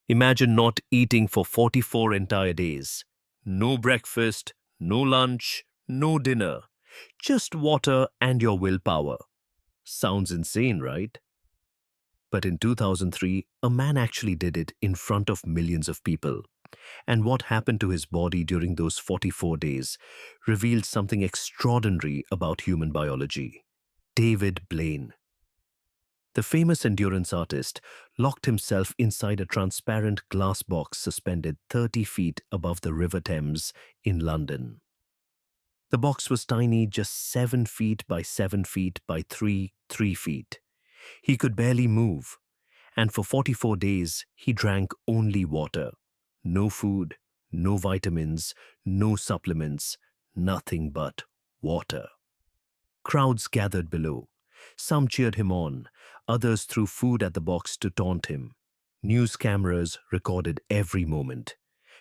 Imagine not eating for 44 entire days. No breakfast, no lunch, no dinner. Just water and your willpower. Sounds insane, right? But in 2003, a man actually did it in front of millions of people. And what happened to his body during those 44 days revealed something extraordinary about human biology. David Blaine, the famous endurance artist, locked himself inside a transparent glass box suspended 30 feet above the River Thames in London. The box was tiny, just 7 feet by 7 feet by 3 feet. He could barely move, and for 44 days he drank only water. No food, no vitamins, no supplements, nothing but water. Crowds gathered below. Some cheered him on, others threw food at the box to taunt him. News cameras recorded every moment.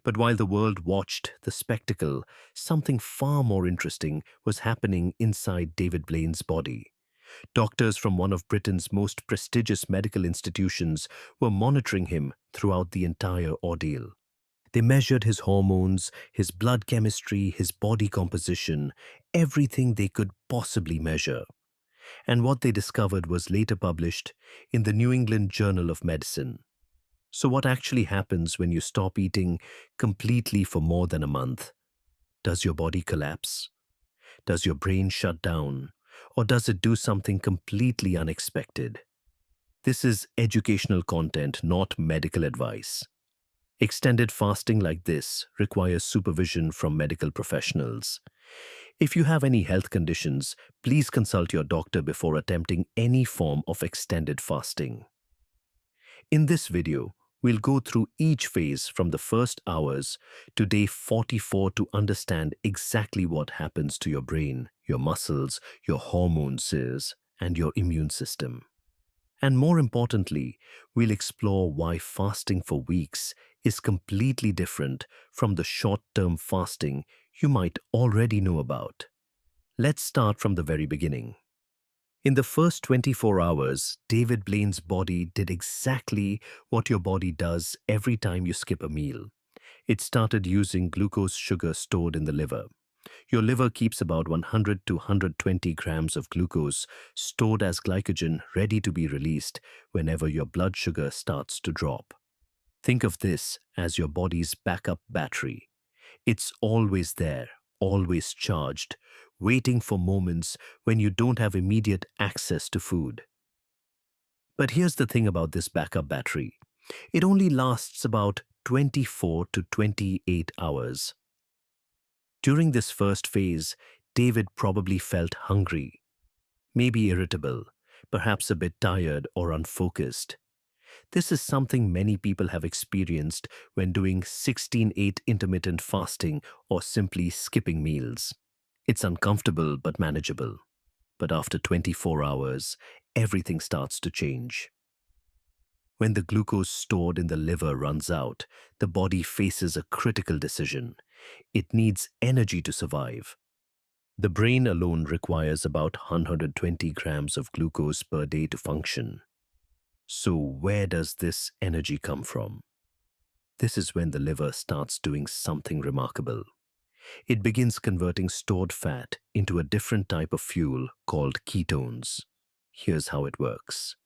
But while the world watched the spectacle, something far more interesting was happening inside David Blaine's body. Doctors from one of Britain's most prestigious medical institutions were monitoring him throughout the entire ordeal. They measured his hormones, his blood chemistry, his body composition, everything they could possibly measure. And what they discovered was later published in the New England Journal of Medicine. So what actually happens when you stop eating completely for more than a month? Does your body collapse? Does your brain shut down? Or does it do something completely unexpected? This is educational content, not medical advice. Extended fasting like this requires supervision from medical professionals. If you have any health conditions, please consult your doctor before attempting any form of extended fasting. In this video, we'll go through each phase from the first hours to day 44 to understand exactly what happens to your brain, your muscles, your hormones, and your immune system. And more importantly, we'll explore why fasting for weeks is completely different from the short-term fasting you might already know about. Let's start from the very beginning. In the first 24 hours, David Blaine's body did exactly what your body does every time you skip a meal. It started using glucose sugar stored in the liver. Your liver keeps about 100 to 120 grams of glucose stored as glycogen ready to be released whenever your blood sugar starts to drop. Think of this as your body's backup battery. It's always there, always charged, waiting for moments when you don't have immediate access to food. But here's the thing about this backup battery. It only lasts about 24 to 28 hours. During this first phase, David probably felt hungry, maybe irritable, perhaps a bit tired or unfocused. This is something many people have experienced when doing 16/8 intermittent fasting or simply skipping meals. It's uncomfortable but manageable. But after 24 hours, everything starts to change. When the glucose stored in the liver runs out, the body faces a critical decision. It needs energy to survive. The brain alone requires about 120 grams of glucose per day to function. So where does this energy come from? This is when the liver starts doing something remarkable. It begins converting stored fat into a different type of fuel called ketones. Here's how it works.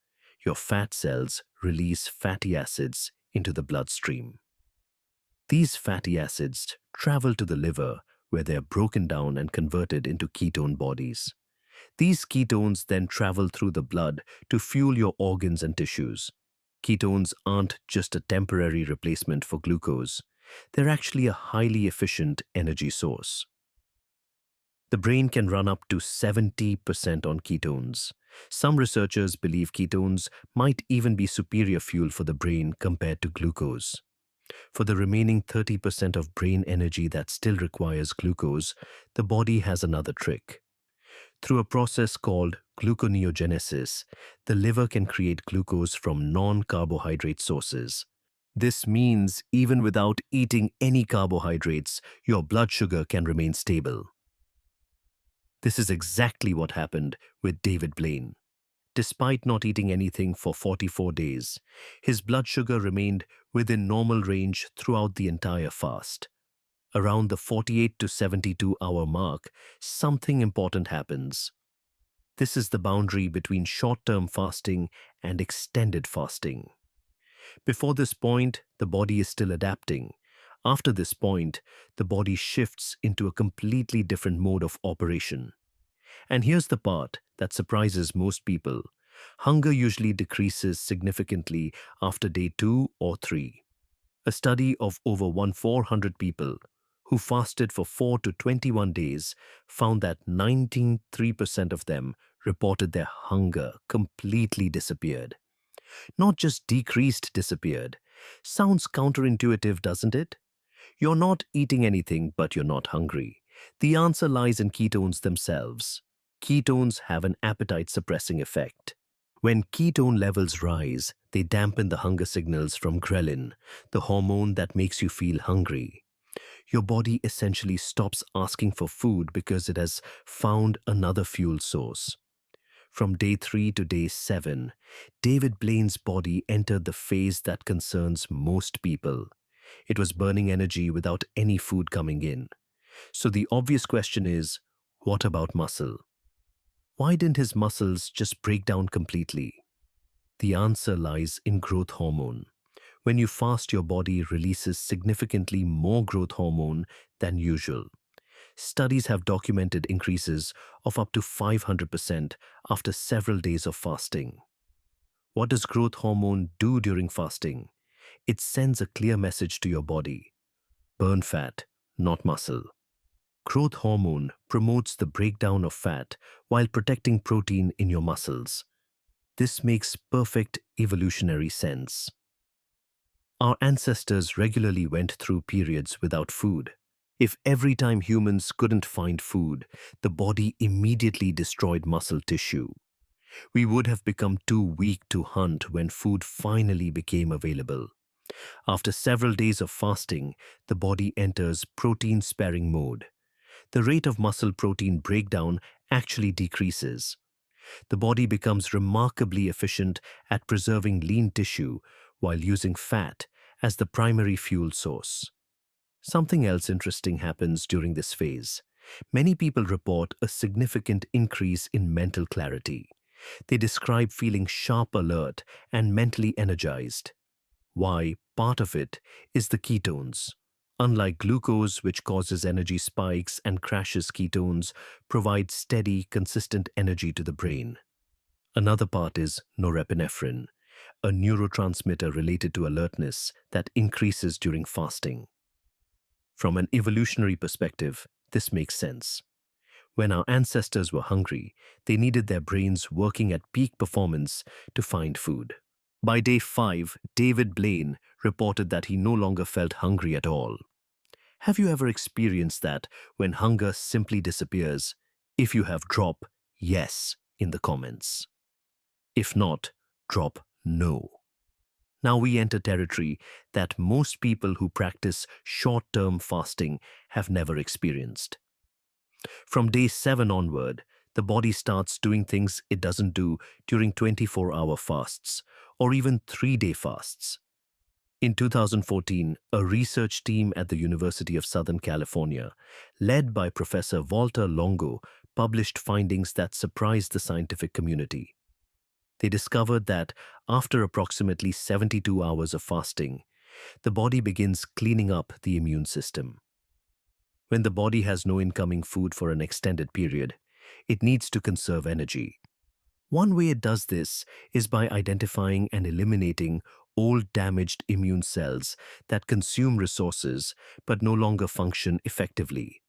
Your fat cells release fatty acids into the bloodstream. These fatty acids travel to the liver where they are broken down and converted into ketone bodies. These ketones then travel through the blood to fuel your organs and tissues. Ketones aren't just a temporary replacement for glucose. They're actually a highly efficient energy source. The brain can run up to 70% on ketones. Some researchers believe ketones might even be superior fuel for the brain compared to glucose. For the remaining 30% of brain energy that still requires glucose, the body has another trick. Through a process called gluconeogenesis, the liver can create glucose from non-carbohydrate sources. This means even without eating any carbohydrates, your blood sugar can remain stable. This is exactly what happened with David Blaine. Despite not eating anything for 44 days, his blood sugar remained within normal range throughout the entire fast. Around the 48 to 72-hour mark, something important happens. This is the boundary between short-term fasting and extended fasting. Before this point, the body is still adapting. After this point, the body shifts into a completely different mode of operation. And here's the part that surprises most people. Hunger usually decreases significantly after day 2 or 3. A study of over 1,400 people who fasted for 4 to 21 days found that 93% of them reported their hunger completely disappeared. Not just decreased, disappeared. Sounds counterintuitive, doesn't it? You're not eating anything, but you're not hungry. The answer lies in ketones themselves. Ketones have an appetite-suppressing effect. When ketone levels rise, they dampen the hunger signals from ghrelin, the hormone that makes you feel hungry. Your body essentially stops asking for food because it has found another fuel source. From day 3 to day 7, David Blaine's body entered the phase that concerns most people. It was burning energy without any food coming in. So the obvious question is, what about muscle? Why didn't his muscles just break down completely? The answer lies in growth hormone. When you fast, your body releases significantly more growth hormone than usual. Studies have documented increases of up to 500% after several days of fasting. What does growth hormone do during fasting? It sends a clear message to your body. Burn fat, not muscle. Growth hormone promotes the breakdown of fat while protecting protein in your muscles. This makes perfect evolutionary sense. Our ancestors regularly went through periods without food. If every time humans couldn't find food, the body immediately destroyed muscle tissue, we would have become too weak to hunt when food finally became available. After several days of fasting, the body enters protein-sparing mode. The rate of muscle protein breakdown actually decreases. The body becomes remarkably efficient at preserving lean tissue while using fat as the primary fuel source. Something else interesting happens during this phase. Many people report a significant increase in mental clarity. They describe feeling sharp alert and mentally energized. Why? Part of it is the ketones. Unlike glucose, which causes energy spikes and crashes, ketones provide steady, consistent energy to the brain. Another part is norepinephrine, a neurotransmitter related to alertness that increases during fasting. From an evolutionary perspective, this makes sense. When our ancestors were hungry, they needed their brains working at peak performance to find food. By day 5, David Blaine reported that he no longer felt hungry at all. Have you ever experienced that when hunger simply disappears? If you have, drop yes in the comments. If not, drop no. Now we enter territory that most people who practice short-term fasting have never experienced. From day 7 onward, the body starts doing things it doesn't do during 24-hour fasts or even 3-day fasts. In 2014, a research team at the University of Southern California, led by Professor Walter Longo, published findings that surprised the scientific community. They discovered that after approximately 72 hours of fasting, the body begins cleaning up the immune system. When the body has no incoming food for an extended period, it needs to conserve energy. One way it does this is by identifying and eliminating old damaged immune cells that consume resources but no longer function effectively.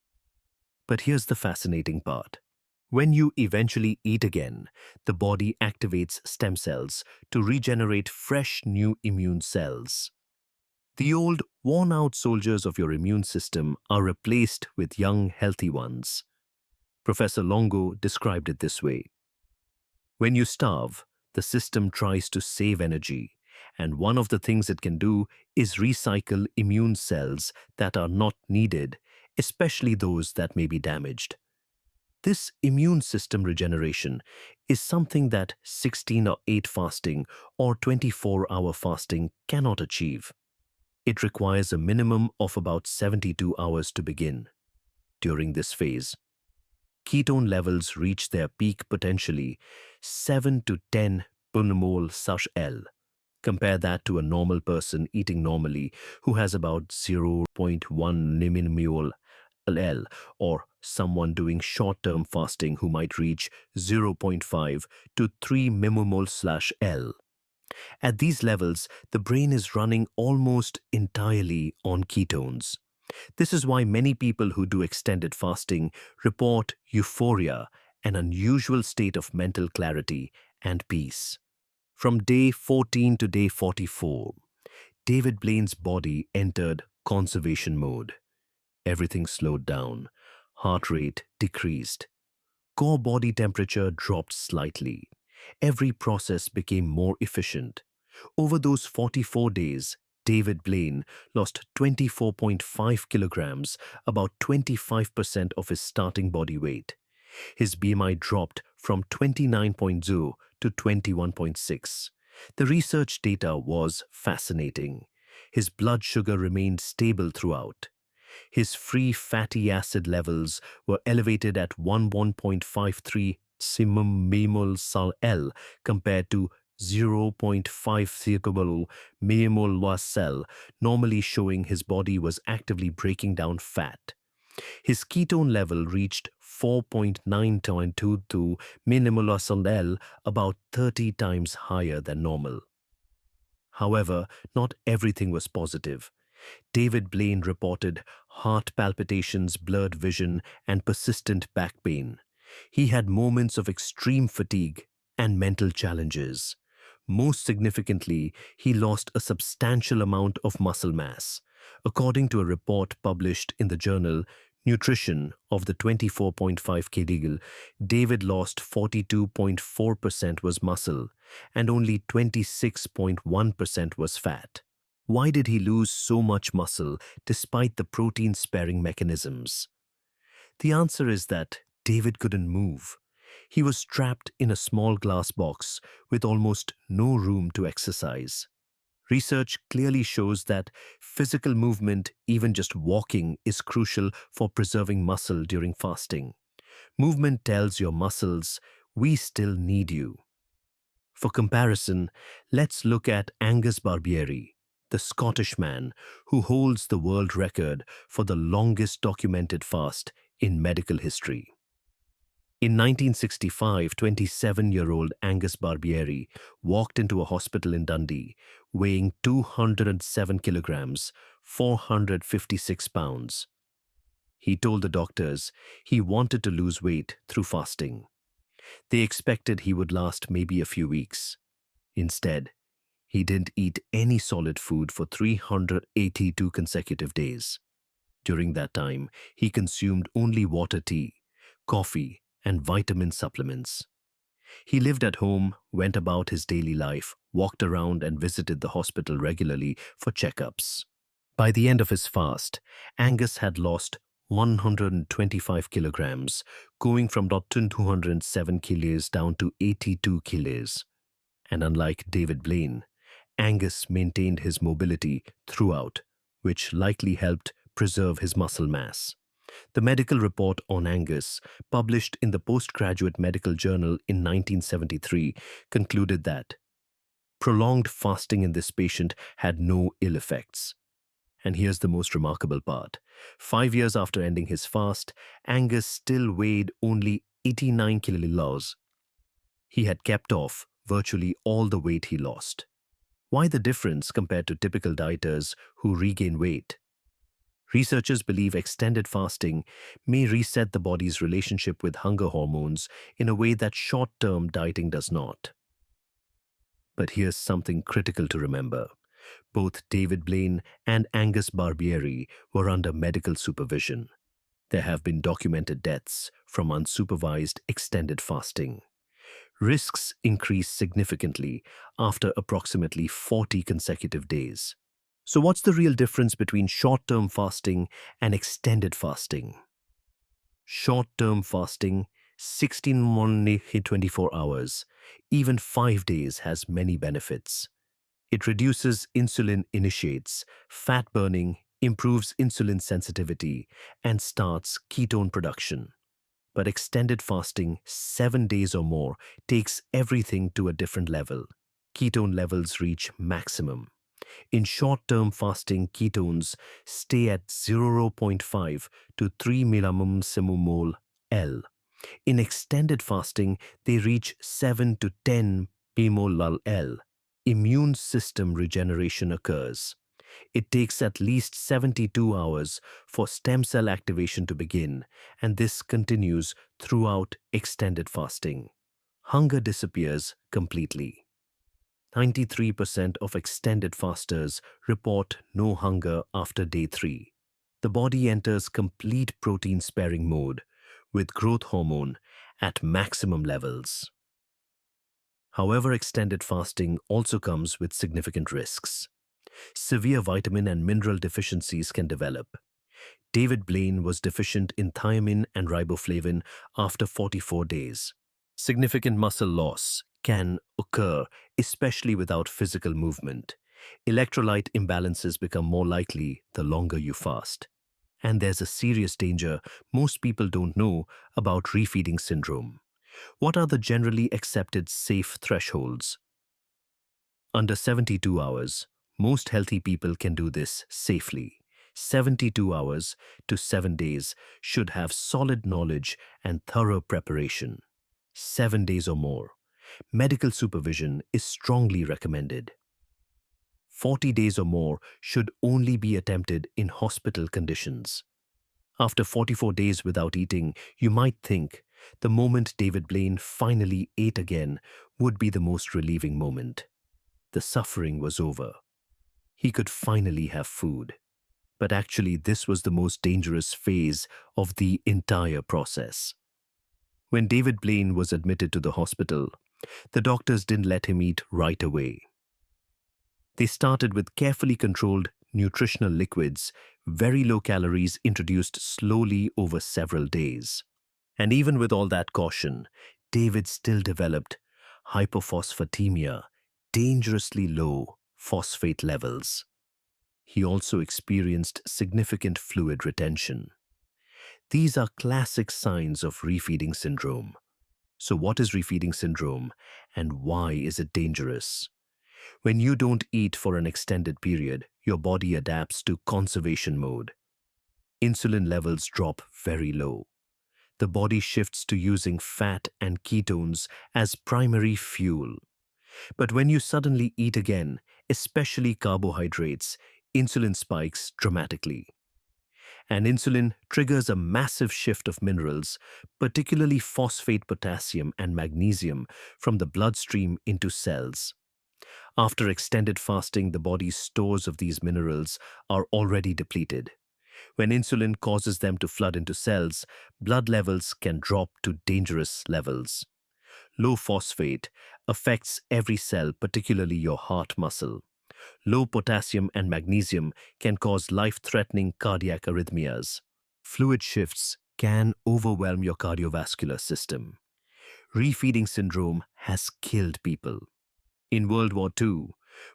But here's the fascinating part. When you eventually eat again, the body activates stem cells to regenerate fresh new immune cells. The old, worn-out soldiers of your immune system are replaced with young, healthy ones. Professor Longo described it this way. When you starve, the system tries to save energy, and one of the things it can do is recycle immune cells that are not needed, especially those that may be damaged. This immune system regeneration is something that 16 or 8 fasting or 24-hour fasting cannot achieve. It requires a minimum of about 72 hours to begin. During this phase, ketone levels reach their peak potentially 7 to 10 millimole such L. Compare that to a normal person eating normally who has about zero point 0.1 millimole L, or someone doing short-term fasting who might reach zero point 0.5 to 3 mmol/L. At these levels, the brain is running almost entirely on ketones. This is why many people who do extended fasting report euphoria, an unusual state of mental clarity and peace. From day 14 to day 44, David Blaine's body entered conservation mode. Everything slowed down. Heart rate decreased. Core body temperature dropped slightly. Every process became more efficient. Over those 44 days, David Blaine lost 24.5 kilograms, about 25% of his starting body weight. His BMI dropped from 29.0 to 21.6. The research data was fascinating. His blood sugar remained stable throughout. His free fatty acid levels were elevated at 1.53 mmol/L compared to 0.50 mmol/L, normally showing his body was actively breaking down fat. His ketone level reached 4.922 mmol/L, about 30 times higher than normal. However, not everything was positive. David Blaine reported heart palpitations, blurred vision, and persistent back pain. He had moments of extreme fatigue and mental challenges. Most significantly, he lost a substantial amount of muscle mass. According to a report published in the journal Nutrition of the 24.5 kg, David lost 42.4% was muscle and only 26.1% was fat. Why did he lose so much muscle despite the protein-sparing mechanisms? The answer is that David couldn't move. He was trapped in a small glass box with almost no room to exercise. Research clearly shows that physical movement, even just walking, is crucial for preserving muscle during fasting. Movement tells your muscles, we still need you. For comparison, let's look at Angus Barbieri, the Scottish man who holds the world record for the longest documented fast in medical history. In 1965, 27-year-old Angus Barbieri walked into a hospital in Dundee, weighing 207 kilograms, 456 pounds. He told the doctors he wanted to lose weight through fasting. They expected he would last maybe a few weeks. Instead, he didn't eat any solid food for 382 consecutive days. During that time, he consumed only water tea, coffee, and vitamin supplements. He lived at home, went about his daily life, walked around and visited the hospital regularly for checkups. By the end of his fast, Angus had lost 125 kilograms, going from 207 kilos down to 82 kilos. And unlike David Blaine, Angus maintained his mobility throughout, which likely helped preserve his muscle mass. The medical report on Angus, published in the Postgraduate Medical Journal in 1973, concluded that prolonged fasting in this patient had no ill effects. And here's the most remarkable part. 5 years after ending his fast, Angus still weighed only 89 kilograms. He had kept off virtually all the weight he lost. Why the difference compared to typical dieters who regain weight? Researchers believe extended fasting may reset the body's relationship with hunger hormones in a way that short-term dieting does not. But here's something critical to remember. Both David Blaine and Angus Barbieri were under medical supervision. There have been documented deaths from unsupervised extended fasting. Risks increase significantly after approximately 40 consecutive days. So what's the real difference between short-term fasting and extended fasting? Short-term fasting, 16 to 24 hours, even 5 days has many benefits. It reduces insulin initiates, fat burning, improves insulin sensitivity, and starts ketone production. But extended fasting, 7 days or more, takes everything to a different level. Ketone levels reach maximum. In short-term fasting, ketones stay at zero point 0.5 to 3 millimole L. In extended fasting, they reach 7 to 10 mmol L. Immune system regeneration occurs. It takes at least 72 hours for stem cell activation to begin, and this continues throughout extended fasting. Hunger disappears completely. 93% of extended fasters report no hunger after day 3. The body enters complete protein-sparing mode with growth hormone at maximum levels. However, extended fasting also comes with significant risks. Severe vitamin and mineral deficiencies can develop. David Blaine was deficient in thiamine and riboflavin after 44 days. Significant muscle loss can occur, especially without physical movement. Electrolyte imbalances become more likely the longer you fast. And there's a serious danger most people don't know about refeeding syndrome. What are the generally accepted safe thresholds? Under 72 hours, most healthy people can do this safely. 72 hours to 7 days should have solid knowledge and thorough preparation. 7 days or more. Medical supervision is strongly recommended. 40 days or more should only be attempted in hospital conditions. After 44 days without eating, you might think the moment David Blaine finally ate again would be the most relieving moment. The suffering was over. He could finally have food. But actually, this was the most dangerous phase of the entire process. When David Blaine was admitted to the hospital, the doctors didn't let him eat right away. They started with carefully controlled nutritional liquids, very low calories introduced slowly over several days. And even with all that caution, David still developed hypophosphatemia, dangerously low phosphate levels. He also experienced significant fluid retention. These are classic signs of refeeding syndrome. So what is refeeding syndrome and why is it dangerous? When you don't eat for an extended period, your body adapts to conservation mode. Insulin levels drop very low. The body shifts to using fat and ketones as primary fuel. But when you suddenly eat again, especially carbohydrates, insulin spikes dramatically. And insulin triggers a massive shift of minerals, particularly phosphate, potassium, and magnesium, from the bloodstream into cells. After extended fasting, the body's stores of these minerals are already depleted. When insulin causes them to flood into cells, blood levels can drop to dangerous levels. Low phosphate affects every cell, particularly your heart muscle. Low potassium and magnesium can cause life-threatening cardiac arrhythmias. Fluid shifts can overwhelm your cardiovascular system. Refeeding syndrome has killed people. In World War II,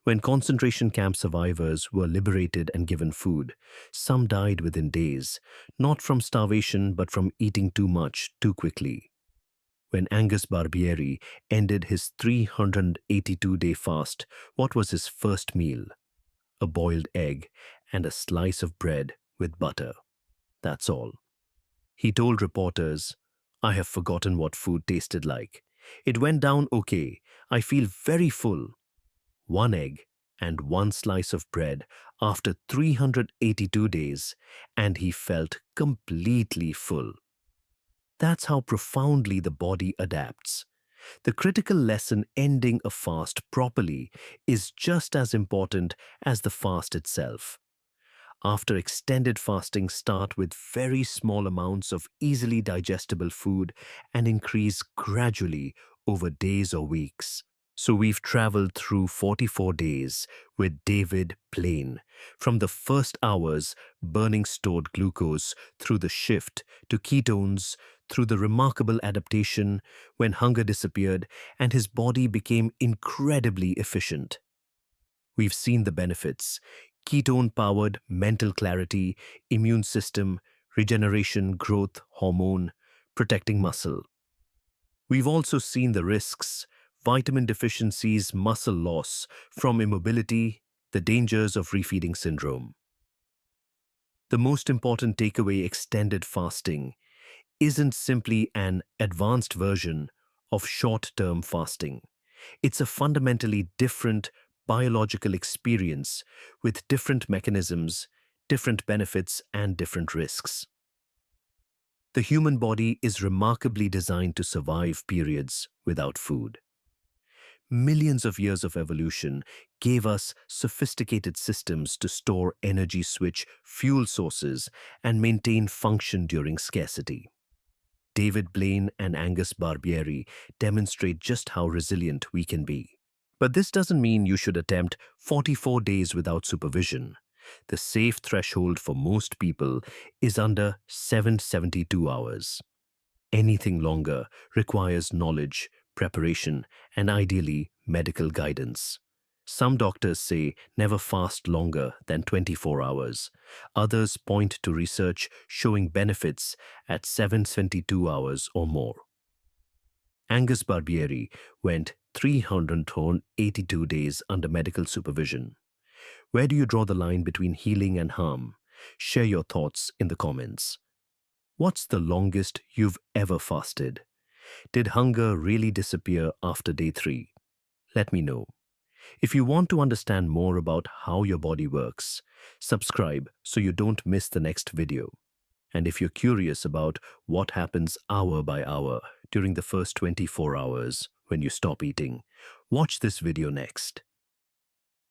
when concentration camp survivors were liberated and given food, some died within days, not from starvation but from eating too much too quickly. When Angus Barbieri ended his 382-day fast, what was his first meal? A boiled egg and a slice of bread with butter. That's all. He told reporters, "I have forgotten what food tasted like. It went down okay. I feel very full." One egg and one slice of bread after 382 days, and he felt completely full. That's how profoundly the body adapts. The critical lesson: ending a fast properly is just as important as the fast itself. After extended fasting, start with very small amounts of easily digestible food and increase gradually over days or weeks. So we've traveled through 44 days with David Blaine, from the first hours burning stored glucose, through the shift to ketones, through the remarkable adaptation when hunger disappeared and his body became incredibly efficient. We've seen the benefits: ketone-powered mental clarity, immune system, regeneration, growth, hormone, protecting muscle. We've also seen the risks: vitamin deficiencies, muscle loss from immobility, the dangers of refeeding syndrome. The most important takeaway: extended fasting isn't simply an advanced version of short-term fasting. It's a fundamentally different biological experience with different mechanisms, different benefits, and different risks. The human body is remarkably designed to survive periods without food. Millions of years of evolution gave us sophisticated systems to store energy, switch fuel sources, and maintain function during scarcity. David Blaine and Angus Barbieri demonstrate just how resilient we can be. But this doesn't mean you should attempt 44 days without supervision. The safe threshold for most people is under 772 hours. Anything longer requires knowledge, preparation, and ideally medical guidance. Some doctors say never fast longer than 24 hours. Others point to research showing benefits at 772 hours or more. Angus Barbieri went 382 days under medical supervision. Where do you draw the line between healing and harm? Share your thoughts in the comments. What's the longest you've ever fasted? Did hunger really disappear after day 3? Let me know. If you want to understand more about how your body works, subscribe so you don't miss the next video. And if you're curious about what happens hour by hour during the first 24 hours when you stop eating, watch this video next.